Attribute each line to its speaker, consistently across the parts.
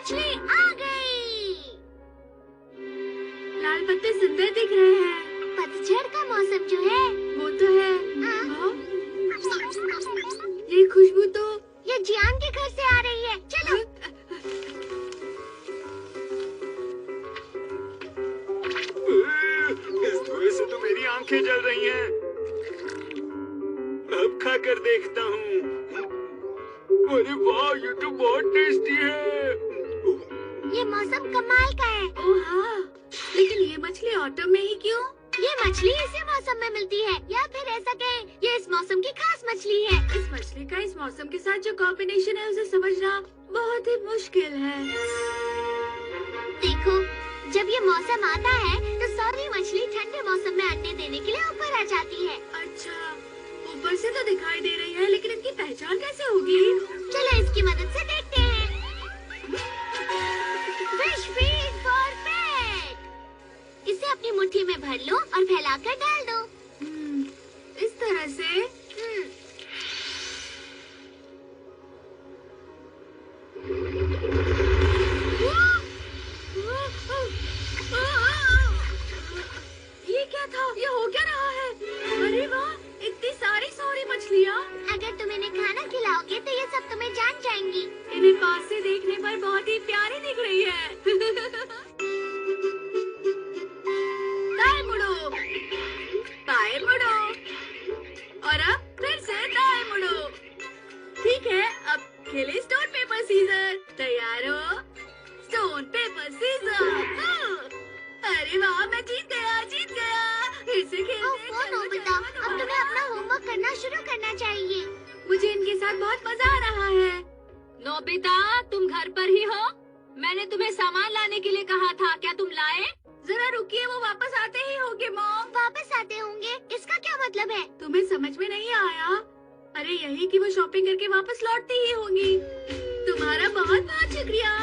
Speaker 1: मछली आ गई।
Speaker 2: लाल पत्ते सुंदर दिख रहे हैं।
Speaker 1: पतझड़ का मौसम जो है
Speaker 2: वो तो है।
Speaker 1: हाँ?
Speaker 2: ये खुशबू तो
Speaker 1: ये जियान के घर से आ रही है। चलो।
Speaker 3: इस धुएं से तो मेरी आंखें जल रही हैं। अब खाकर देखता हूँ। अरे वाह, ये तो बहुत टेस्टी है।
Speaker 1: ये मौसम कमाल का है।
Speaker 2: ओह हाँ, लेकिन ये मछली ऑटो में ही क्यों?
Speaker 1: ये मछली इसी मौसम में मिलती है, या फिर ऐसा कहें ये इस मौसम की खास मछली है।
Speaker 2: इस मछली का इस मौसम के साथ जो कॉम्बिनेशन है उसे समझना बहुत ही मुश्किल है।
Speaker 1: देखो, जब ये मौसम आता है तो सारी मछली ठंडे मौसम में अंडे देने के लिए ऊपर आ जाती है।
Speaker 2: अच्छा, ऊपर से तो दिखाई दे रही है, लेकिन इनकी पहचान कैसे होगी?
Speaker 1: चलो इसकी मदद से देखते हैं। फिश फीड फॉर पेट। इसे अपनी मुट्ठी में भर लो और फैलाकर डाल दो।
Speaker 2: इस तरह से। ये क्या था? ये हो क्या रहा है? अरे वाह, इतनी सारी मछलियाँ।
Speaker 1: अगर तुम इन्हें खाना खिलाओगे तो ये सब तुम्हें जान जाएंगी।
Speaker 2: इन्हें पास से देखने पर बहुत ही प्यारी दिख रही है। दाएं मुड़ो, बाएं मुड़ो, और अब फिर से दाएं मुड़ो। ठीक है, अब खेले स्टोन पेपर सीजर। तैयार हो? Stone paper scissor. अरे वाह, मैं जीत गया। फिर से खेलते।
Speaker 1: नोबिता, अब तुम्हें अपना होमवर्क करना शुरू करना चाहिए।
Speaker 2: मुझे इनके साथ बहुत मजा आ रहा है। नोबिता, तुम घर पर ही हो? मैंने तुम्हें सामान लाने के लिए कहा था, क्या तुम लाए? जरा रुकिए, वो वापस आते ही होंगे मॉम।
Speaker 1: वापस आते होंगे? इसका क्या मतलब है?
Speaker 2: तुम्हें समझ में नहीं आया? अरे यही कि वो शॉपिंग करके वापस लौटती ही होंगी। तुम्हारा बहुत बहुत शुक्रिया।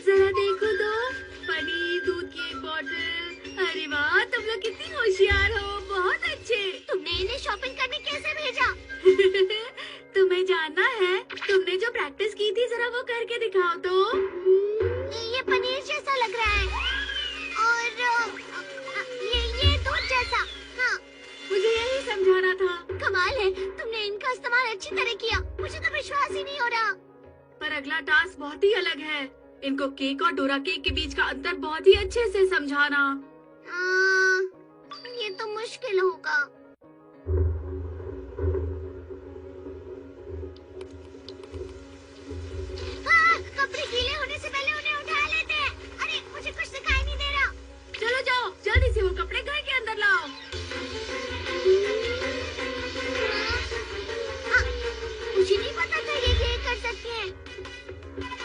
Speaker 2: जरा देखो तो, पनीर, दूध की एक बोतल। अरे वाह, तुम लोग कितनी होशियार हो, बहुत अच्छे।
Speaker 1: तुमने इन्हें शॉपिंग करने कैसे भेजा?
Speaker 2: तुम्हें जानना है? तुमने जो प्रैक्टिस की थी, जरा वो करके दिखाओ तो।
Speaker 1: ये पनीर जैसा लग रहा है, और ये दूध जैसा। हाँ,
Speaker 2: मुझे यही समझाना था।
Speaker 1: कमाल है, तुमने इनका इस्तेमाल अच्छी तरह किया। मुझे तो विश्वास ही नहीं हो रहा।
Speaker 2: पर अगला टास्क बहुत ही अलग है। इनको केक और डोरा केक के बीच का अंतर बहुत ही अच्छे से समझाना।
Speaker 1: ये तो मुश्किल होगा। कपड़े गीले होने से पहले उन्हें उठा लेते हैं। अरे मुझे कुछ दिखाई नहीं दे रहा।
Speaker 2: चलो जाओ, जल्दी से वो कपड़े घर के अंदर लाओ।
Speaker 1: मुझे नहीं पता था ये कर सकते हैं।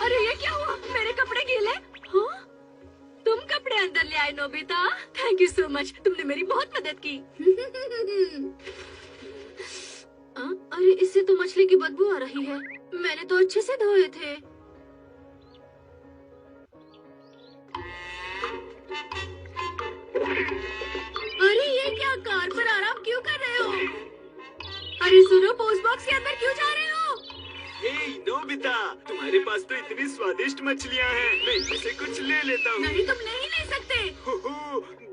Speaker 2: अरे ये क्या हुआ? मेरे कपड़े गीले? हाँ? तुम कपड़े अंदर ले आए Nobita. Thank you so much, तुमने मेरी बहुत मदद की। अरे इससे तो मछली की बदबू आ रही है। मैंने तो अच्छे से धोए थे। अरे ये क्या, कार पर आराम क्यों कर रहे हो? अरे सुनो, पोस्ट बॉक्स के अंदर क्यों जा रहे हो?
Speaker 3: नोबिता, तुम्हारे पास तो इतनी स्वादिष्ट मछलियाँ हैं, मैं इनसे कुछ ले लेता हूँ।
Speaker 2: नहीं, तुम नहीं ले सकते।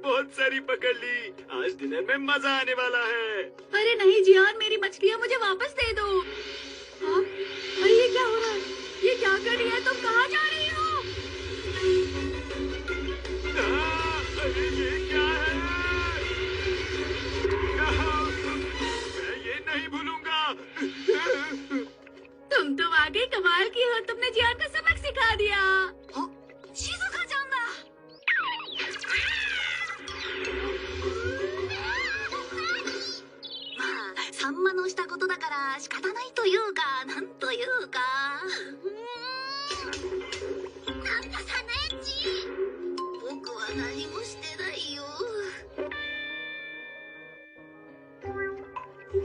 Speaker 3: बहुत सारी पकड़ ली। आज डिनर में मजा आने वाला है।
Speaker 2: अरे नहीं जियान, मेरी मछलियाँ मुझे वापस दे दो। हाँ? अरे ये क्या हो रहा है? ये क्या कर रही है? तुम कहाँ जा रही हो?
Speaker 3: अरे ये क्या है? मैं ये नहीं भूलूंगा।
Speaker 2: तुम तो वाकई कमाल की हो, तुमने जियान को सबक सिखा दिया।
Speaker 1: शिज़ुका जाना। サンマのしたことだから仕方ないというか、なんというか。なんだサナエチ。僕は何もしてないよ。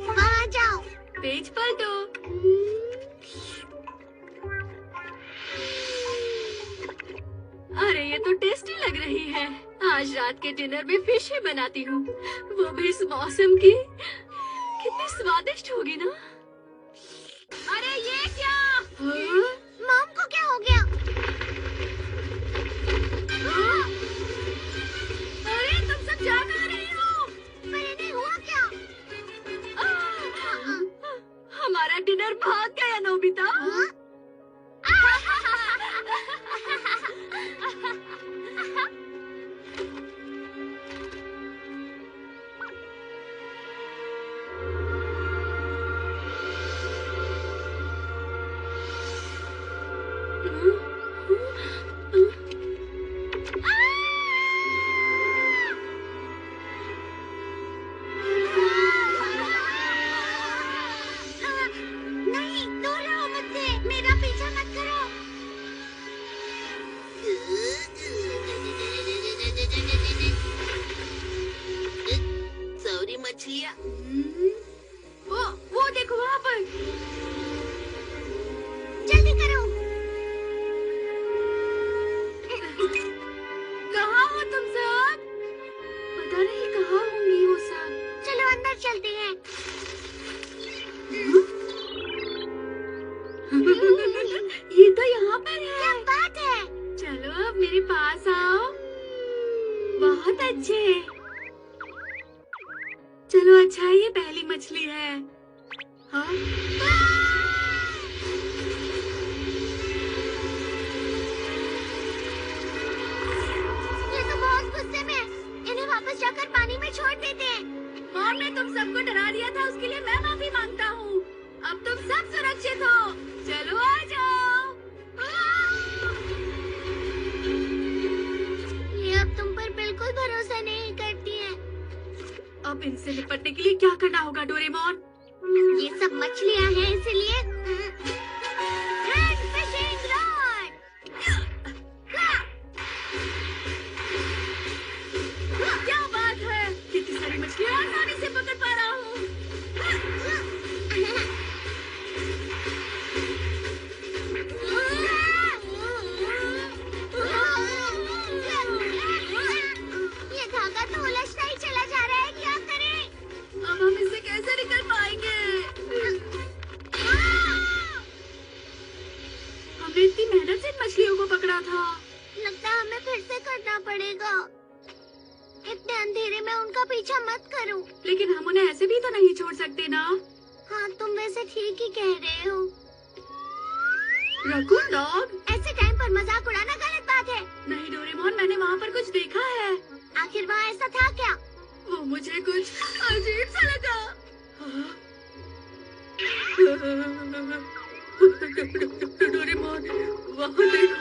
Speaker 1: वहाँ जाओ।
Speaker 2: पेज पलटो। अरे ये तो टेस्टी लग रही है। आज रात के डिनर में फिश ही बनाती हूँ, वो भी इस मौसम की। कितनी स्वादिष्ट होगी ना। अरे ये क्या?
Speaker 1: मॉम को क्या हो गया? नहीं, दूर रहो मुझसे, मेरा पीछा मत करो।
Speaker 4: सॉरी मछलियाँ।
Speaker 2: वो देखो वहाँ पर।
Speaker 1: जल्दी करो।
Speaker 2: कहाँ हो तुम सब? पता नहीं कहाँ होंगी वो सब।
Speaker 1: चलो अंदर चलते हैं।
Speaker 2: ये तो यहाँ पर है।
Speaker 1: क्या बात है?
Speaker 2: चलो अब मेरे पास आओ। बहुत अच्छे। चलो अच्छा है, ये पहली मछली है। हाँ?
Speaker 1: ये तो बहुत गुस्से में है। इन्हें वापस जाकर पानी में छोड़ देते हैं।
Speaker 2: मॉम ने तुम सबको डरा दिया था, उसके लिए मैं माफी मांगता हूँ। अब तुम सब सुरक्षित हो। चलो आ जाओ।
Speaker 1: ये अब तुम पर बिल्कुल भरोसा नहीं करती है।
Speaker 2: अब इनसे निपटने के लिए क्या करना होगा डोरेमोन?
Speaker 1: ये सब मछलियाँ हैं, इसलिए हैंड फिशिंग रॉड।
Speaker 2: क्या बात है, कितनी सारी मछलियाँ आसानी से पकड़ पा रहा हूँ।
Speaker 1: ये धागा तो उलझता ही चला जा रहा है, क्या करें?
Speaker 2: अब हम इससे कैसे निकल पाएंगे? हमने इतनी मेहनत से इन मछलियों को पकड़ा था।
Speaker 1: लगता है हमें फिर से करना पड़ेगा। इतने अंधेरे में उनका पीछा मत करो।
Speaker 2: लेकिन हम उन्हें ऐसे भी तो नहीं छोड़ सकते ना।
Speaker 1: हाँ, तुम वैसे ठीक ही कह रहे हो।
Speaker 2: Raccoon dog?
Speaker 1: ऐसे टाइम पर मजाक उड़ाना गलत बात है।
Speaker 2: नहीं डोरेमोन, मैंने वहाँ पर कुछ देखा है।
Speaker 1: आखिर वहाँ ऐसा था क्या?
Speaker 2: वो मुझे कुछ अजीब सा लगा। डोरेमोन, वहाँ देखो।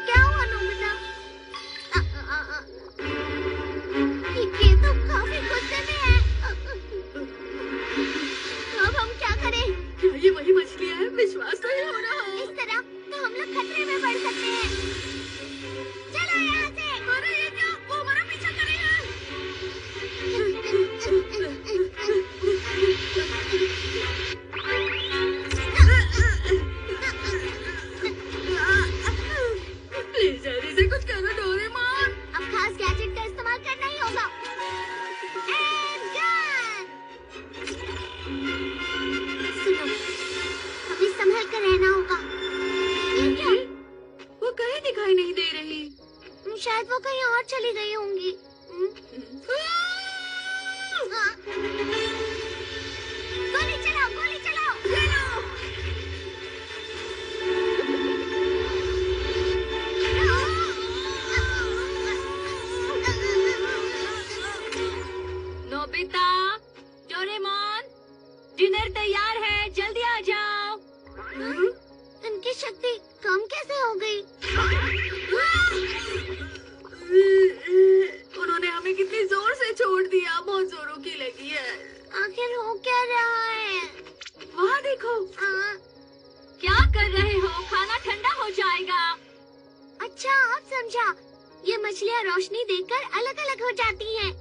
Speaker 1: क्या हुआ नोबिता? ये तो काफी गुस्से में है। अब हम क्या करें?
Speaker 2: क्या ये वही मछलियाँ हैं? विश्वास नहीं हो रहा।
Speaker 1: इस तरह तो हम लोग खतरे में पड़ सकते हैं। चलो यहाँ से।
Speaker 2: अरे ये क्या? वो हमारा पीछा करेगा। प्लीज जल्दी से कुछ करो डोरेमोन।
Speaker 1: अब खास गैजेट का इस्तेमाल करना ही होगा। And gun. सुनो, अभी संभल कर रहना होगा। ये क्या?
Speaker 2: वो कहीं दिखाई नहीं दे रही।
Speaker 1: शायद वो कहीं और चली गई होंगी। हाँ। गोली चलाओ, गोली चलाओ। चलो।
Speaker 2: नोबिता, डोरेमोन, डिनर तैयार है, जल्दी आ जाओ।
Speaker 1: इनकी शक्ति कम कैसे हो गई?
Speaker 2: उन्होंने हमें कितनी जोर से छोड़ दिया, बहुत जोरों की लगी है।
Speaker 1: आखिर हो क्या रहा है?
Speaker 2: वहाँ देखो। क्या कर रहे हो? खाना ठंडा हो जाएगा।
Speaker 1: अच्छा, अब समझा। ये मछलियाँ रोशनी देखकर अलग अलग हो जाती हैं।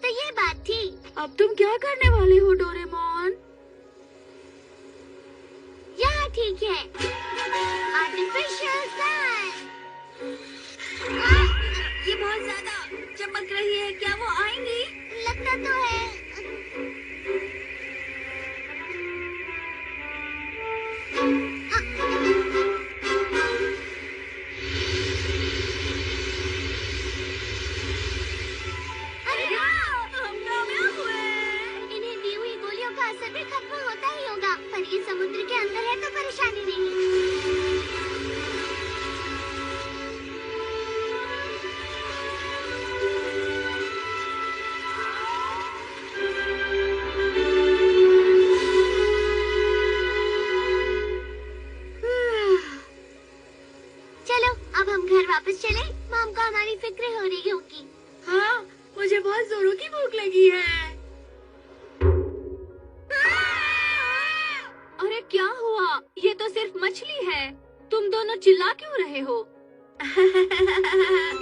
Speaker 1: तो ये बात थी।
Speaker 2: अब तुम क्या करने वाले हो डोरेमोन?
Speaker 1: यहाँ ठीक है। Artificial sun.
Speaker 2: ये बहुत ज्यादा चमक रही है, क्या वो आएंगी?
Speaker 1: लगता तो है।
Speaker 2: अरे हाँ, हम कामयाब हुए।
Speaker 1: इन्हें दी हुई गोलियों का असर भी खत्म होता ही होगा, पर ये समुद्र के अंदर है तो परेशानी नहीं। हम घर वापस चले, मॉम को हमारी फिक्र हो रही होगी।
Speaker 2: हाँ, मुझे बहुत जोरों की भूख लगी है। अरे क्या हुआ? ये तो सिर्फ मछली है। तुम दोनों चिल्ला क्यों रहे हो?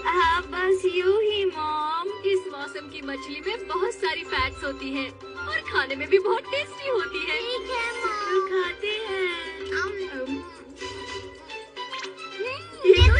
Speaker 2: हाँ, बस यूं ही मॉम। इस मौसम की मछली में बहुत सारी फैट्स होती हैं और खाने में भी बहुत टेस्टी होती है।
Speaker 1: ठीक है
Speaker 2: तो
Speaker 1: मॉम।
Speaker 2: खाते हैं।
Speaker 1: अम,
Speaker 2: ये तो